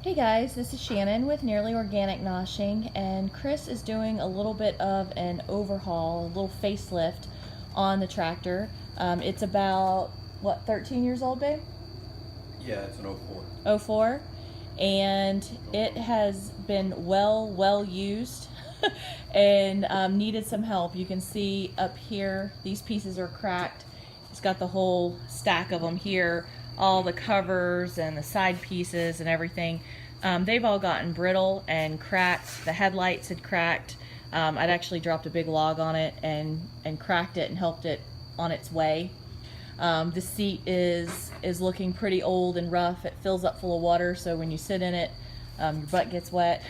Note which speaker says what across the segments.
Speaker 1: Hey guys, this is Shannon with Nearly Organic Noshing, and Chris is doing a little bit of an overhaul, a little facelift on the tractor. It's about, what, 13 years old, babe?
Speaker 2: Yeah, it's an 04.
Speaker 1: Oh 04, and it has been well used and needed some help. You can see up here, these pieces are cracked. It's got the whole stack of them here, all the covers and the side pieces and everything. They've all gotten brittle and cracked. The headlights had cracked. I'd actually dropped a big log on it and cracked it and helped it on its way. The seat is looking pretty old and rough. It fills up full of water, so when you sit in it, your butt gets wet.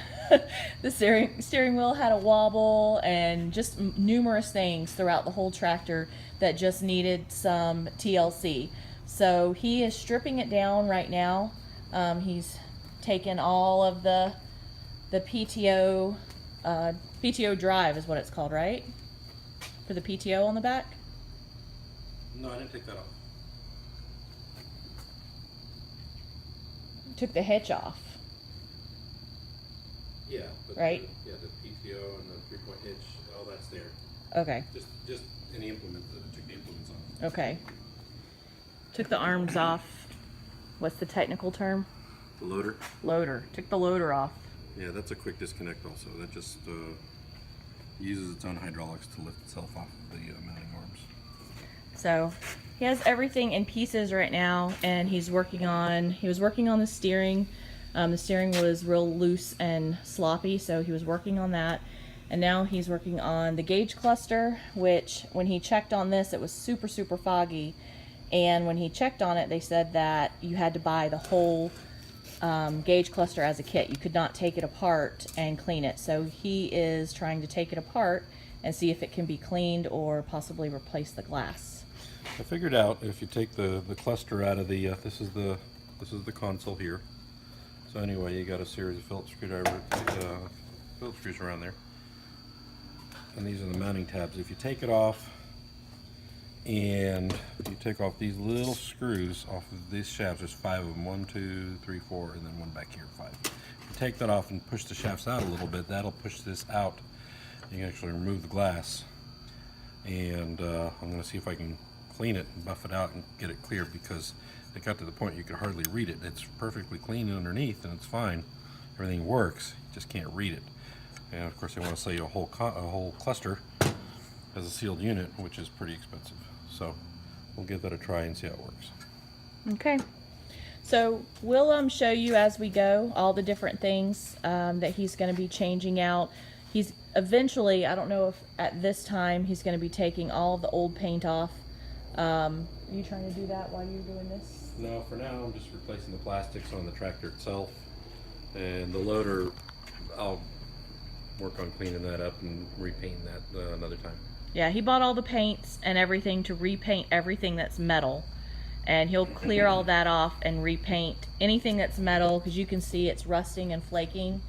Speaker 1: The steering wheel had a wobble, and just numerous things throughout the whole tractor that just needed some TLC. So he is stripping it down right now. He's taken all of the PTO PTO drive is what it's called, right? For the PTO on the back.
Speaker 2: No, I didn't take that off.
Speaker 1: Took the hitch off.
Speaker 2: Yeah, but
Speaker 1: right?
Speaker 2: The PTO and the 3-point hitch, all that's there.
Speaker 1: Okay.
Speaker 2: Just any implements. Took the implements off.
Speaker 1: Okay. Took the arms off. What's the technical term?
Speaker 2: The loader.
Speaker 1: Loader. Took the loader off.
Speaker 2: Yeah, that's a quick disconnect. Also, that just uses its own hydraulics to lift itself off of the mounting arms.
Speaker 1: So he has everything in pieces right now, and he was working on the steering. The steering was real loose and sloppy, so he was working on that. And now he's working on the gauge cluster, which when he checked on this, it was super foggy. And when he checked on it, they said that you had to buy the whole gauge cluster as a kit. You could not take it apart and clean it. So he is trying to take it apart and see if it can be cleaned or possibly replace the glass.
Speaker 2: I figured out if you take the cluster out of the this is the console here. So anyway, you got a series of Phillips screws around there, and these are the mounting tabs. If you take it off and you take off these little screws off of these shafts, there's 5 of them, 1, 2, 3, 4, and then one back here, 5. If you take that off and push the shafts out a little bit, that'll push this out. You can actually remove the glass, and I'm going to see if I can clean it and buff it out and get it clear, because it got to the point you could hardly read it. It's perfectly clean underneath and it's fine. Everything works, you just can't read it. And of course they want to sell you a whole cluster as a sealed unit, which is pretty expensive. So we'll give that a try and see how it works.
Speaker 1: Okay. So we'll show you as we go all the different things that he's going to be changing out. He's eventually, I don't know if at this time, he's going to be taking all of the old paint off. Are you trying to do that while you're doing this?
Speaker 2: No, for now I'm just replacing the plastics on the tractor itself, and the loader I'll work on cleaning that up and repainting that another time.
Speaker 1: Yeah, he bought all the paints and everything to repaint everything that's metal, and he'll clear all that off and repaint anything that's metal, because you can see it's rusting and flaking.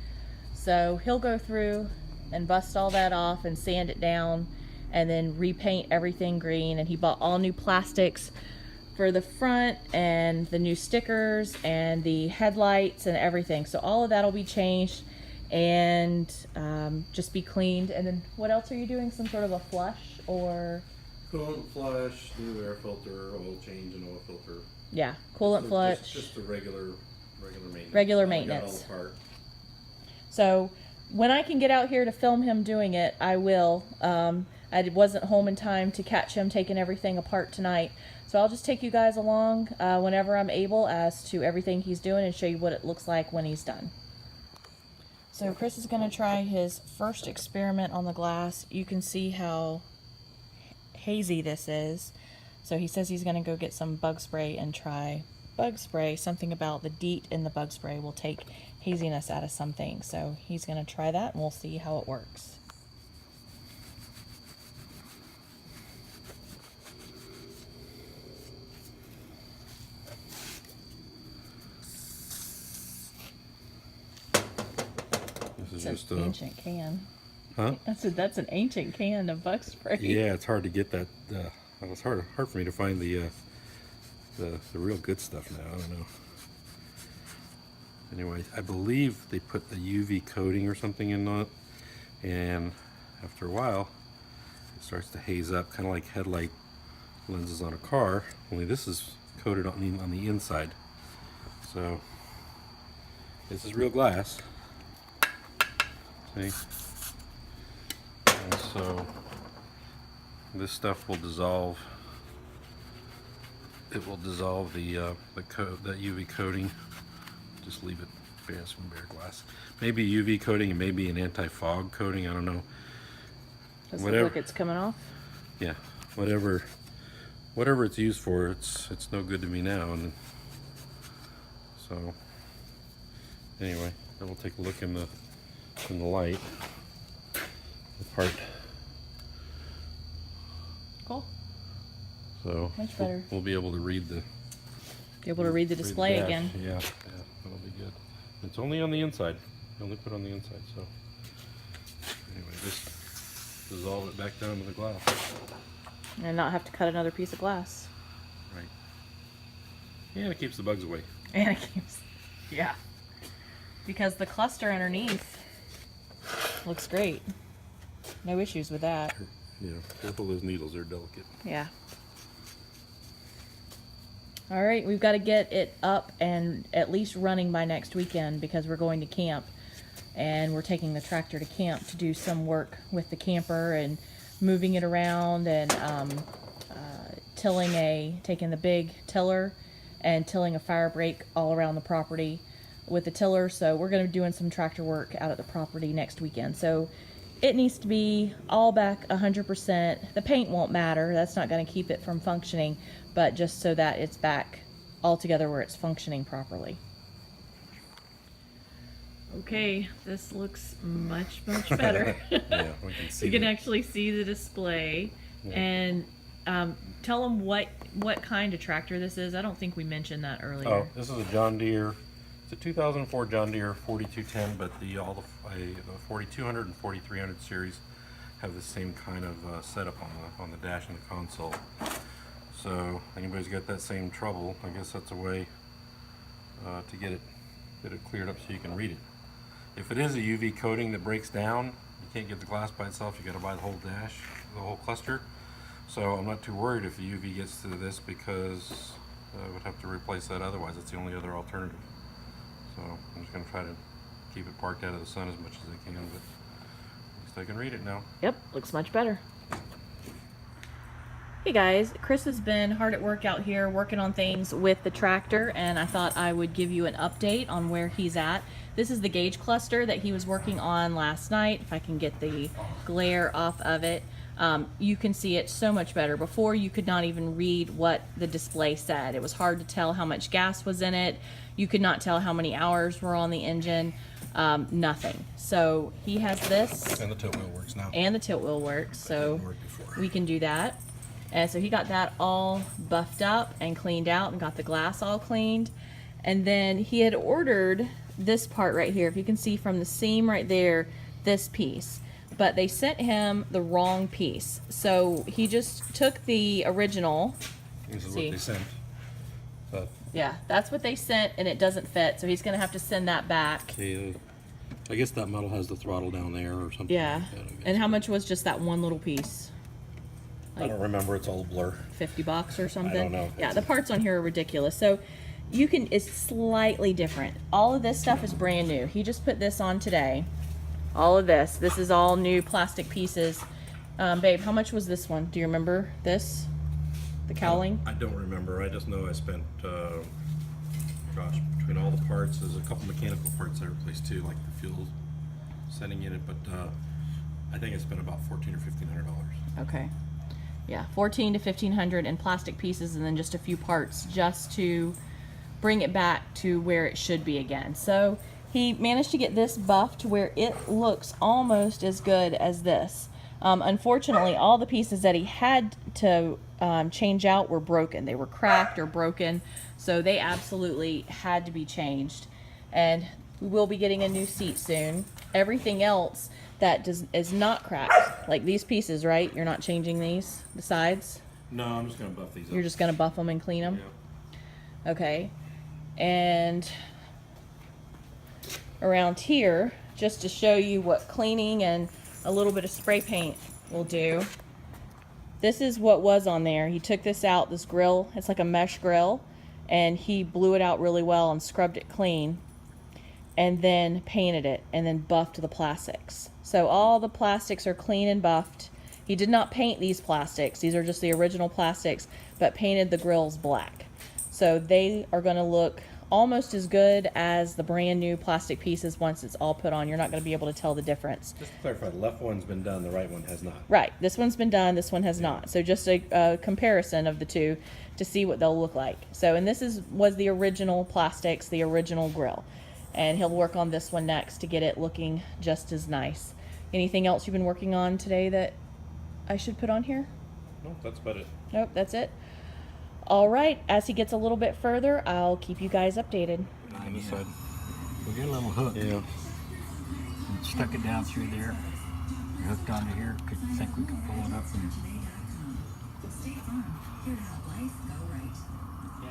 Speaker 1: So he'll go through and bust all that off and sand it down and then repaint everything green. And he bought all new plastics for the front and the new stickers and the headlights and everything. So all of that will be changed and just be cleaned. And then what else are you doing? Some sort of a flush or?
Speaker 2: Coolant flush, new air filter, oil change and oil filter.
Speaker 1: Yeah, coolant
Speaker 2: So
Speaker 1: flush.
Speaker 2: Just the regular maintenance.
Speaker 1: Regular
Speaker 2: I
Speaker 1: maintenance.
Speaker 2: got all the part.
Speaker 1: So when I can get out here to film him doing it, I will. I wasn't home in time to catch him taking everything apart tonight. So I'll just take you guys along whenever I'm able as to everything he's doing and show you what it looks like when he's done. So Chris is going to try his first experiment on the glass. You can see how hazy this is. So he says he's going to go get some bug spray and try bug spray. Something about the DEET in the bug spray will take haziness out of something. So he's going to try that and we'll see how it works.
Speaker 2: This is
Speaker 1: It's
Speaker 2: just
Speaker 1: an ancient can.
Speaker 2: Huh?
Speaker 1: That's an ancient can of bug spray.
Speaker 2: Yeah, it's hard to get that. It's hard for me to find the real good stuff now. I don't know. Anyway, I believe they put the UV coating or something in it, and after a while it starts to haze up, kind of like headlight lenses on a car, only this is coated on the inside. So this is real glass. See? And so this stuff will dissolve. It will dissolve that UV coating. Just leave it bare, some bare glass. Maybe UV coating and maybe an anti-fog coating. I don't know.
Speaker 1: Does it look like it's coming off?
Speaker 2: Yeah, whatever it's used for, it's no good to me now. And so anyway, then we'll take a look in the light. The part.
Speaker 1: Cool.
Speaker 2: So
Speaker 1: much better.
Speaker 2: We'll be able to read the.
Speaker 1: Be able to read the display again.
Speaker 2: Yeah, that'll be good. It's only on the inside. You only put it on the inside. So anyway, just dissolve it back down to the glass.
Speaker 1: And not have to cut another piece of glass.
Speaker 2: Right. And it keeps the bugs away.
Speaker 1: And it keeps, yeah. Because the cluster underneath looks great. No issues with that.
Speaker 2: Yeah, careful, those needles, they're delicate.
Speaker 1: Yeah. All right, we've got to get it up and at least running by next weekend because we're going to camp. And we're taking the tractor to camp to do some work with the camper and moving it around and taking the big tiller and tilling a fire break all around the property with the tiller. So we're going to be doing some tractor work out at the property next weekend. So it needs to be all back 100%. The paint won't matter. That's not going to keep it from functioning, but just so that it's back all together where it's functioning properly. Okay, this looks much better.
Speaker 2: Yeah, we can see.
Speaker 1: You can actually see the display. Yeah. And tell them what kind of tractor this is. I don't think we mentioned that earlier.
Speaker 2: Oh, this is a John Deere. It's a 2004 John Deere 4210, but the 4200 and 4300 series have the same kind of setup on the dash and the console. So anybody's got that same trouble, I guess that's a way to get it cleared up so you can read it. If it is a UV coating that breaks down, you can't get the glass by itself. You got to buy the whole dash, the whole cluster. So I'm not too worried if the UV gets to this because I would have to replace that otherwise. It's the only other alternative. So I'm just going to try to keep it parked out of the sun as much as I can, but at least I can read it now.
Speaker 1: Yep, looks much better. Hey guys, Chris has been hard at work out here working on things with the tractor, and I thought I would give you an update on where he's at. This is the gauge cluster that he was working on last night. If I can get the glare off of it, you can see it so much better. Before, you could not even read what the display said. It was hard to tell how much gas was in it. You could not tell how many hours were on the engine. Nothing. So he has this.
Speaker 2: And the tilt wheel works now.
Speaker 1: And the tilt wheel works, so we can do that. And so he got that all buffed up and cleaned out and got the glass all cleaned. And then he had ordered this part right here. If you can see from the seam right there, this piece. But they sent him the wrong piece. So he just took the original.
Speaker 2: This is what they sent.
Speaker 1: Yeah, that's what they sent, and it doesn't fit. So he's going to have to send that back.
Speaker 2: See, I guess that metal has the throttle down there or something.
Speaker 1: Yeah.
Speaker 2: Like that,
Speaker 1: and how much was just that one little piece?
Speaker 2: I don't remember. It's all a blur.
Speaker 1: $50 or something.
Speaker 2: I don't know.
Speaker 1: Yeah, the parts on here are ridiculous. So you can, it's slightly different. All of this stuff is brand new. He just put this on today. All of this. This is all new plastic pieces. Babe, how much was this one? Do you remember this? The cowling?
Speaker 2: I don't remember. I just know I spent, gosh, between all the parts, there's a couple mechanical parts I replaced too, like the fuel setting in it, but I think I spent about $1,400 or $1,500.
Speaker 1: Okay. Yeah, $1,400 to $1,500 in plastic pieces, and then just a few parts just to bring it back to where it should be again. So he managed to get this buffed where it looks almost as good as this. Unfortunately, all the pieces that he had to change out were broken. They were cracked or broken, so they absolutely had to be changed. And we will be getting a new seat soon. Everything else that is not cracked, like these pieces, right? You're not changing these, the sides?
Speaker 2: No, I'm just going to buff these up.
Speaker 1: You're just going to buff them and clean them?
Speaker 2: Yeah.
Speaker 1: Okay. And around here just to show you what cleaning and a little bit of spray paint will do. This is what was on there. He took this out, this grill, it's like a mesh grill, and he blew it out really well and scrubbed it clean, and then painted it, and then buffed the plastics. So all the plastics are clean and buffed. He did not paint these plastics. These are just the original plastics, but painted the grills black. So they are going to look almost as good as the brand new plastic pieces once it's all put on. You're not going to be able to tell the difference.
Speaker 2: Just to clarify, the left one's been done, the right one has not.
Speaker 1: Right, this one's been done, this one has not. So just a comparison of the two to see what they'll look like. So, and this was the original plastics, the original grill. And he'll work on this one next to get it looking just as nice. Anything else you've been working on today that I should put on here?
Speaker 2: No, that's about it.
Speaker 1: Nope, that's it. All right, as he gets a little bit further, I'll keep you guys updated.
Speaker 2: On this side.
Speaker 3: We got a little hook.
Speaker 2: Yeah.
Speaker 3: And stuck it down through there. Hooked onto here. Think we could pull it up and.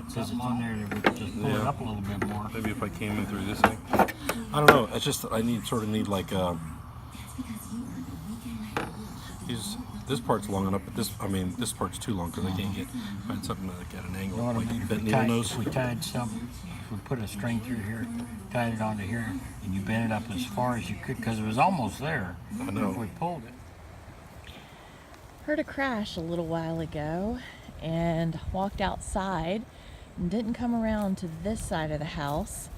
Speaker 3: Had something on there that we could just pull it up a little bit more.
Speaker 2: Maybe if I came in through this thing. I don't know. It's just that I need like this part's long enough, but this part's too long because I can't find something like at an angle.
Speaker 3: You know what I
Speaker 2: Like
Speaker 3: mean?
Speaker 2: bent needle nose.
Speaker 3: If we tied some, if we put a string through here, tied it onto here, and you bent it up as far as you could, because it was almost there.
Speaker 2: I know.
Speaker 3: If we pulled it.
Speaker 1: Heard a crash a little while ago and walked outside and didn't come around to this side of the house.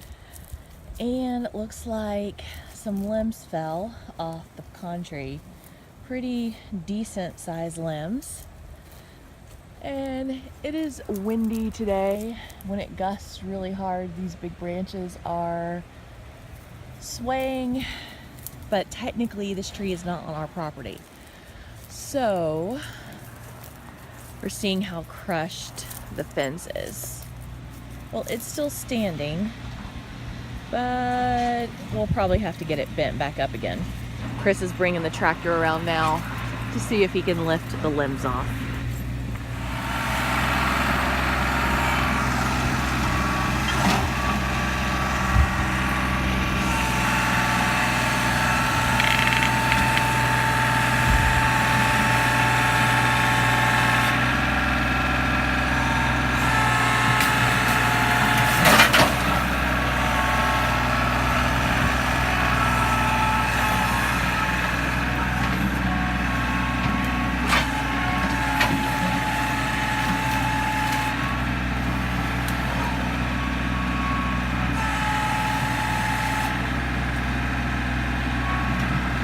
Speaker 1: And it looks like some limbs fell off the pecan tree. Pretty decent sized limbs. And it is windy today. When it gusts really hard, these big branches are swaying, but technically this tree is not on our property. So we're seeing how crushed the fence is. Well, it's still standing, but we'll probably have to get it bent back up again. Chris is bringing the tractor around now to see if he can lift the limbs off.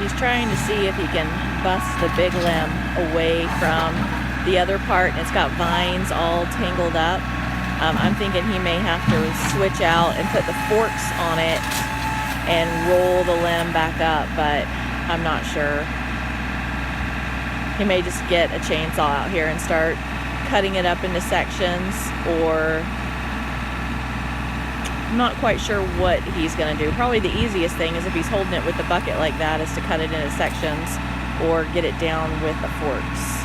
Speaker 1: He's trying to see if he can bust the big limb away from the other part, and it's got vines all tangled up. I'm thinking he may have to switch out and put the forks on it and roll the limb back up, but I'm not sure. He may just get a chainsaw out here and start cutting it up into sections, or I'm not quite sure what he's going to do. Probably the easiest thing is if he's holding it with the bucket like that is to cut it into sections or get it down with the forks.